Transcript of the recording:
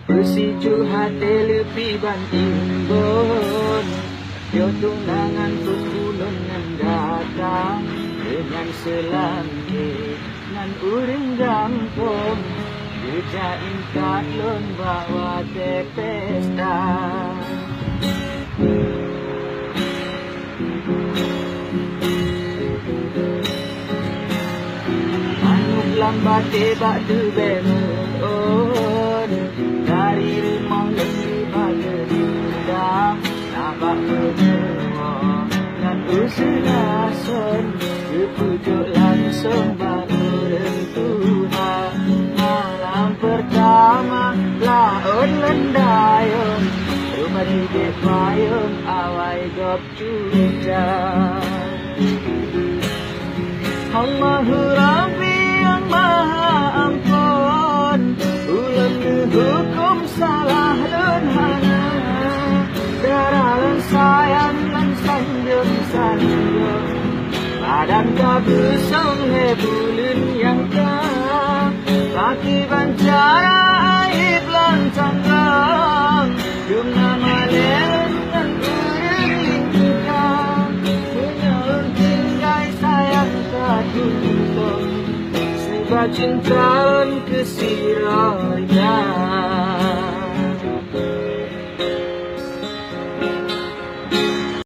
Bersiju hati lebih banting bon. Yo tunangan tulun nan datang dengan selangkit nan uring gampong. Dijain katlon bawa te pesta. Manuk lambat tebak tu benon. Dari rumah lebih bagi dendam. Nampak berdua dan usaha son. Kepujuk langsung baru rentuhan. Malam pertama laut lendayung. Rumah di payung awai gop cucah. Allahu Rabbi yang maha ampun. Ulang hukum salah dan hana. Darah dan sayang dan sanjung-sanjung. Badan kabusong hebulun yang kah. Kaki bancara aib loncang-long. Jumna malen dan uring lingkukang. Menyolong tinggai sayang katuntung. Sebab cintaan kesirahnya.